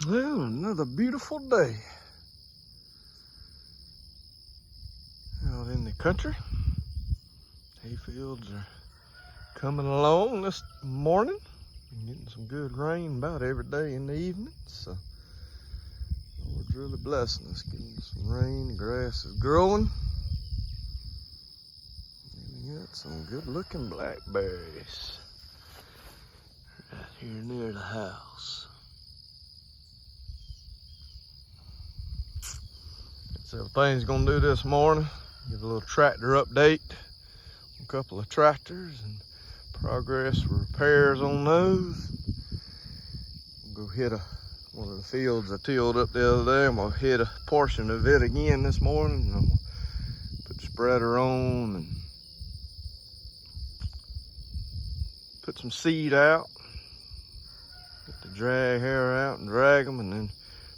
Well, another beautiful day out in the country. Hay fields are coming along this morning. Been getting some good rain about every day in the evening, so Lord's really blessing us, getting some rain. The grass is growing. And we got some good looking blackberries right here near the house. So things gonna do this morning, give a little tractor update, a couple of tractors and progress for repairs on those. We'll go hit one of the fields I tilled up the other day. I'm gonna hit a portion of it again this morning. And I'm gonna put the spreader on and put some seed out, get the drag hair out and drag them, and then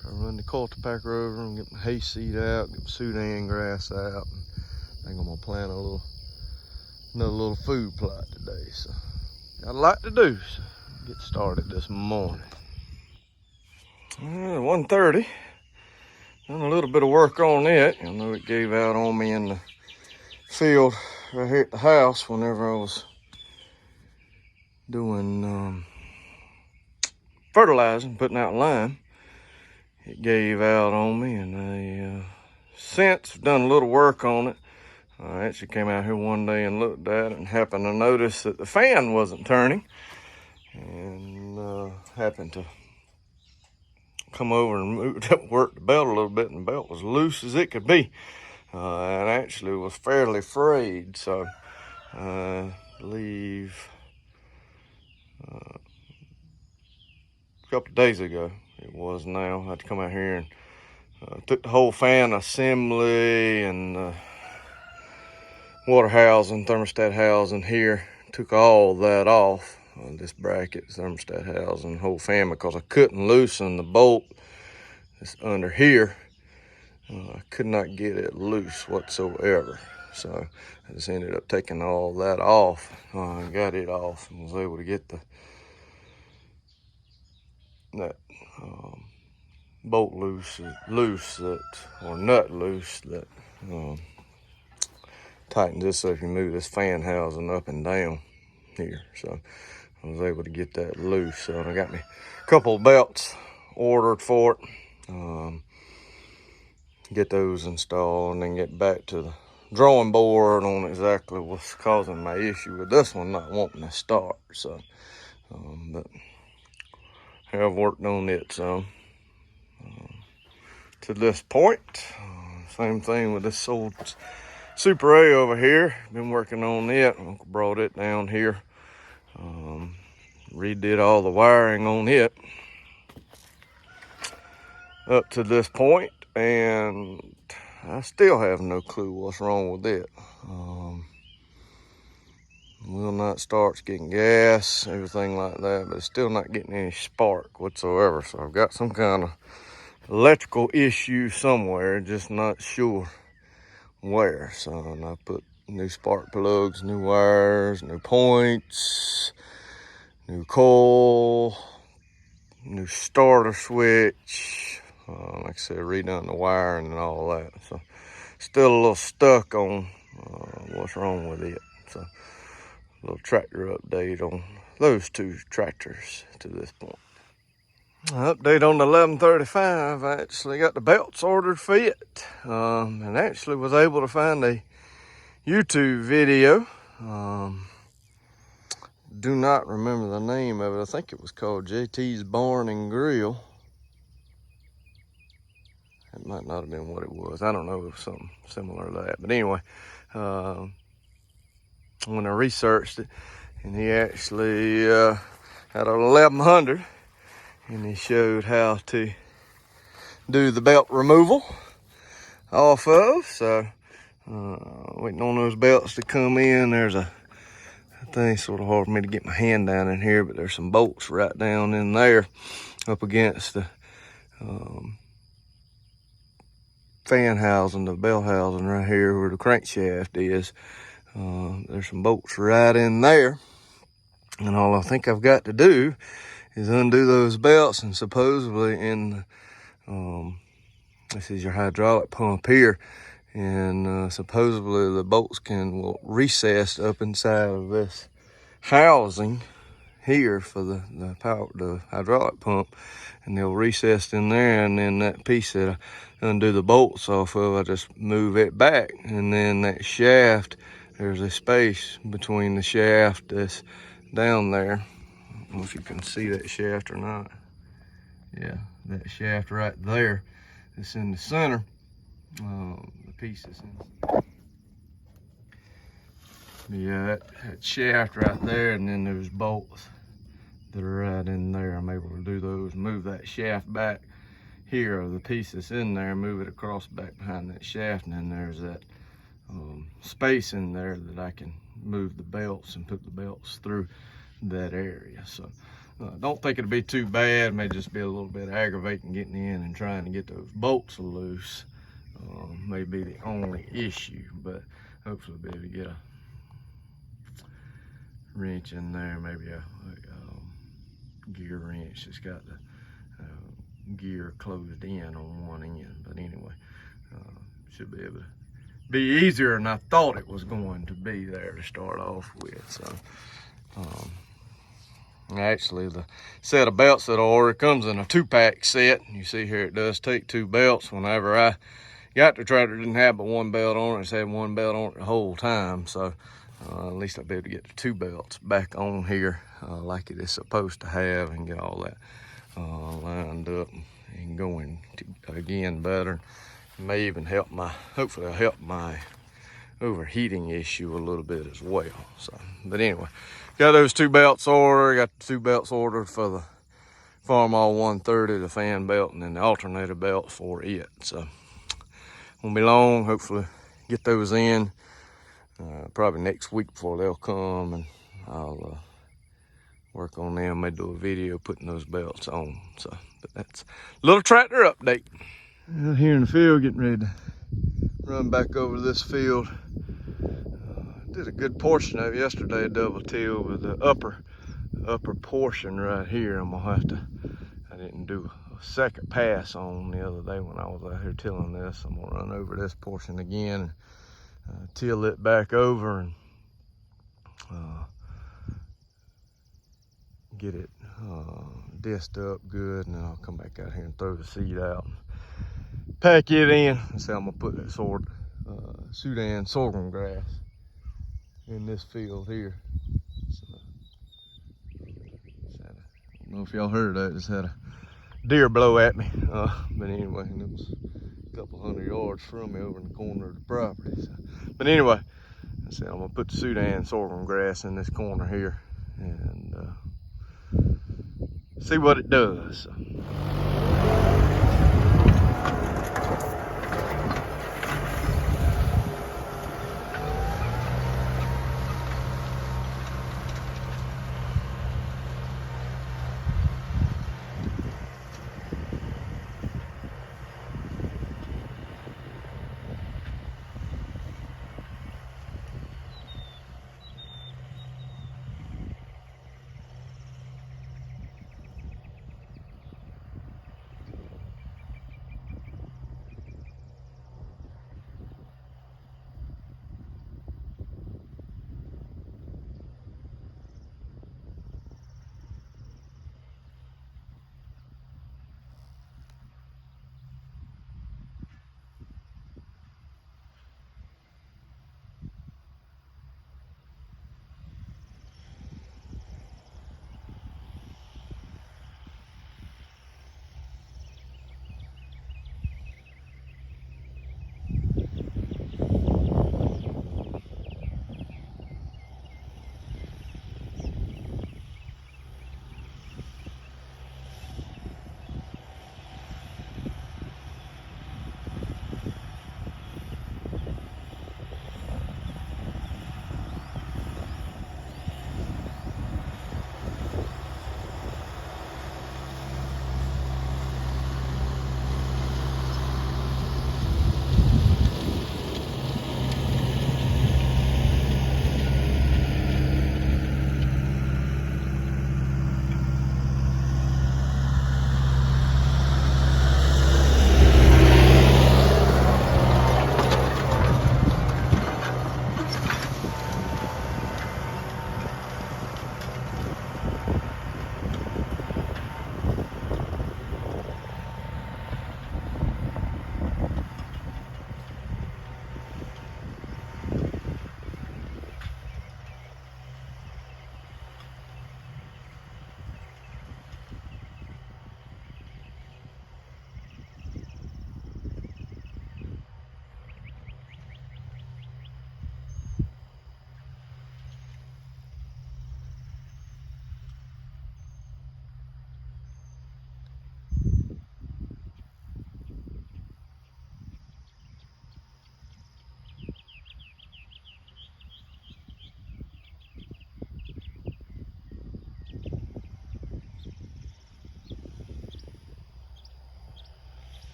probably run the cultipacker over them, get my hay seed out, get my Sudan grass out. And I think I'm gonna plant another little food plot today. So got a lot to do. So get started this morning. 1:30. Done a little bit of work on it. I know it gave out on me in the field right here at the house whenever I was doing fertilizing, putting out lime. It gave out on me, and I since done a little work on it. I actually came out here one day and looked at it and happened to notice that the fan wasn't turning, and happened to come over and work the belt a little bit, and the belt was loose as it could be, and actually was fairly frayed. So I believe a couple of days ago it was now, I had to come out here and took the whole fan assembly and water housing, thermostat housing here, took all that off, this bracket, thermostat housing, whole fan, because I couldn't loosen the bolt that's under here. I could not get it loose whatsoever. So I just ended up taking all that off. Got it off and was able to get that bolt loose that, or nut loose that tightens this so if you move this fan housing up and down here. So I was able to get that loose. So I got me a couple of belts ordered for it. Get those installed and then get back to the drawing board on exactly what's causing my issue with this one not wanting to start. So but I have worked on it some to this point. Same thing with this old Super A over here. Been working on it. Uncle brought it down here. Redid all the wiring on it up to this point, and I still have no clue what's wrong with it. Will not start getting gas, everything like that, but it's still not getting any spark whatsoever. So I've got some kind of electrical issue somewhere, just not sure where. So and I put new spark plugs, new wires, new points, new coil, new starter switch, like I said, redone the wiring and all that. So still a little stuck on what's wrong with it. So a little tractor update on those two tractors to this point. Update on the 1135. I actually got the belts ordered fit, and actually was able to find a YouTube video. Do not remember the name of it. I think it was called JT's Barn and Grill. It might not have been what it was. I don't know. It was something similar to that. But anyway, when I researched it, and he actually had an 1100, and he showed how to do the belt removal off of. So waiting on those belts to come in. There's a thing, sort of hard for me to get my hand down in here, but there's some bolts right down in there up against the fan housing, the bell housing right here where the crankshaft is. There's some bolts right in there, and all I think I've got to do is undo those belts, and supposedly in the, this is your hydraulic pump here, and supposedly the bolts will recess up inside of this housing here for the hydraulic pump, and they'll recess in there, and then that piece that I undo the bolts off of, I just move it back, and then that shaft, there's a space between the shaft that's down there. I don't know if you can see that shaft or not. Yeah, that shaft right there, it's in the center. The pieces yeah, that shaft right there, and then there's bolts that are right in there. I'm able to do those, move that shaft back here, or the piece that's in there, move it across back behind that shaft, and then there's that space in there that I can move the belts and put the belts through that area. So don't think it'll be too bad. It may just be a little bit aggravating getting in and trying to get those bolts loose. May be the only issue, but hopefully be able to get a wrench in there, maybe a gear wrench that's got the gear closed in on one end. But anyway, should be able to be easier than I thought it was going to be there to start off with. So actually, the set of belts that I ordered comes in a 2-pack set. You see here it does take 2 belts. Whenever I got the tractor, it didn't have but 1 belt on it. It's had 1 belt on it the whole time. So at least I'll be able to get the 2 belts back on here like it is supposed to have, and get all that lined up and going again better. It may even help hopefully it'll help my overheating issue a little bit as well. So, but anyway, got those 2 belts ordered. Got the 2 belts ordered for the Farmall 130, the fan belt, and then the alternator belt for it. So won't be long. Hopefully get those in probably next week before they'll come, and I'll work on them. May do a video putting those belts on. So, but that's a little tractor update. Out here in the field, getting ready to run back over this field. Did a good portion of it yesterday, double till, with the upper portion right here. I'm gonna have to, I didn't do a second pass on the other day when I was out here tilling this. I'm gonna run over this portion again, and till it back over, and get it disced up good, and then I'll come back out here and throw the seed out, pack it in. And say I'm gonna put that Sudan sorghum grass in this field here. So, I don't know if y'all heard that. Just had a deer blow at me, but anyway, and it was a couple 100 yards from me over in the corner of the property. So, but anyway, I said I'm gonna put the Sudan sorghum grass in this corner here, and see what it does. So.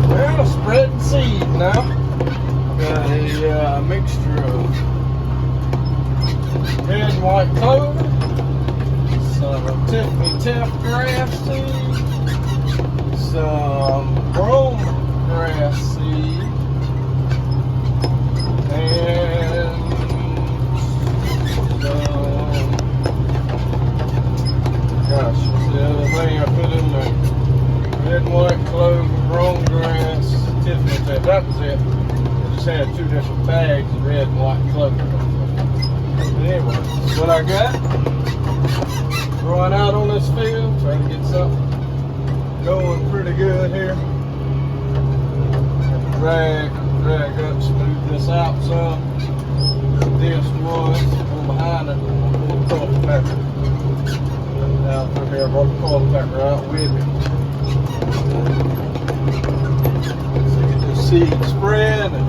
Well, spreading seed now. Got a mixture of red and white clover, some Tiffany Tef grass seed, some brome grass seed, and gosh, the other thing I put in there. Red and white clover, brome grass, Tiffany Tef. That was it. I just had 2 different bags of red and white clover. But anyway, that's what I got. Growing out on this field, trying to get something going pretty good here. Drag up, smooth this out some. This was on behind it, pull the cultipator out through here. I brought the cultipator out with me. So get this seed spread and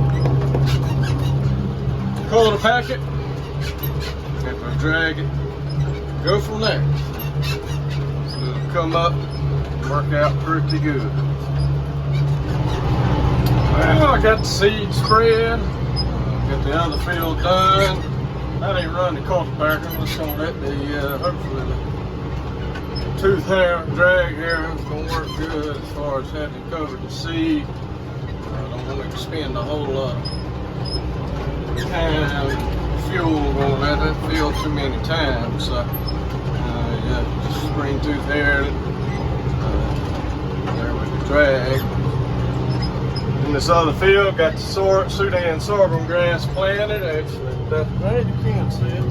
color packet. If I drag it, go from there. So it'll come up and work out pretty good. Well, I got the seed spread. Got the other field done. I didn't run the cultipator. I'm just gonna let the hopefully the tooth hair, drag hair is gonna work good as far as having covered the seed. I don't want to expend a whole lot of time, fuel on that field too many times. So, yeah, just spring tooth hair there with the drag. In this other field, got the Sudan sorghum grass planted. Actually, that's right, you can't see it.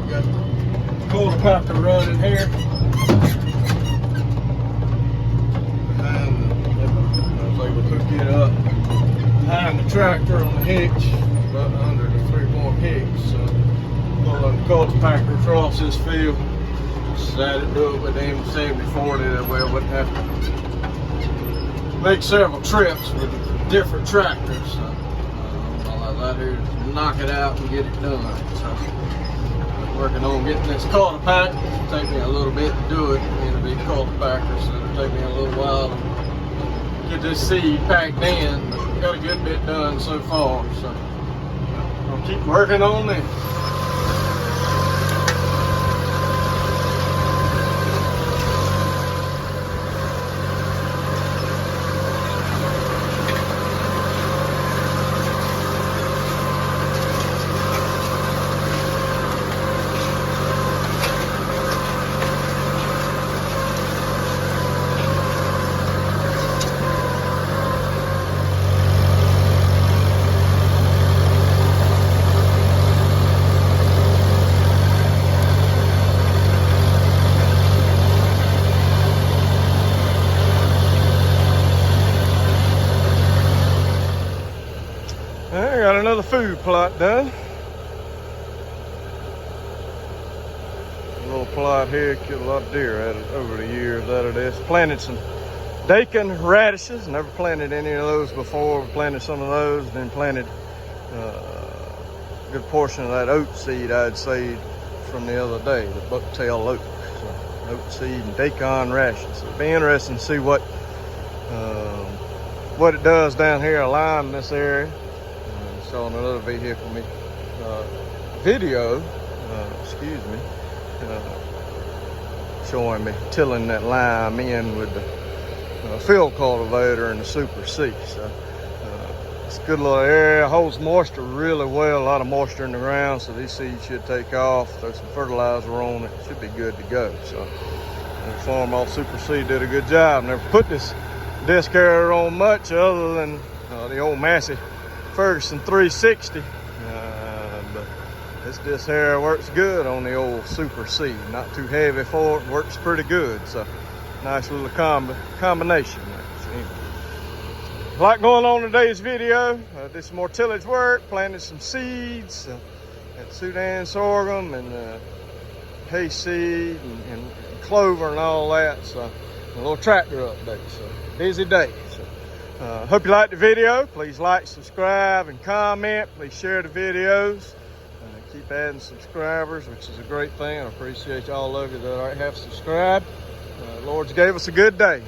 Got the cultipator running here. Hook it up behind the tractor on the hitch, but under the 3-point hitch. So pull the cultipator across this field, decided to do it with the M7040, that way I wouldn't have to make several trips with different tractors. So all I was out here to knock it out and get it done. So I'm working on getting this cultipator. It'll take me a little bit to do it. It'll be cultipator, so it'll take me a little while to get this seed packed in. Got a good bit done so far, so I'll keep working on this. I got another food plot done. A little plot here, killed a lot of deer at it over the years out of this. Planted some daikon radishes, never planted any of those before. Planted some of those, then planted a good portion of that oat seed I'd saved from the other day, the bucktail oat. So, oat seed and daikon radishes. So it'll be interesting to see what it does down here along this area. Saw another vehicle video, excuse me, showing me tilling that lime in with the field cultivator and the Super C. So it's a good little area, holds moisture really well, a lot of moisture in the ground, so these seeds should take off. Throw some fertilizer on it, should be good to go. So the farm off Super C did a good job. Never put this disc carrier on much other than the old Massey Ferguson 360, but this disc here works good on the old Super C. Not too heavy for it, works pretty good. So nice little combination. A lot going on in today's video. Did some more tillage work, planted some seeds, at Sudan sorghum and hayseed and clover and all that. So a little tractor update. So busy day. Hope you liked the video. Please like, subscribe, and comment. Please share the videos. Keep adding subscribers, which is a great thing. I appreciate all of you that have subscribed. Lord's gave us a good day.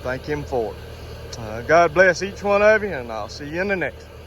thank him for it. God bless each one of you, and I'll see you in the next one.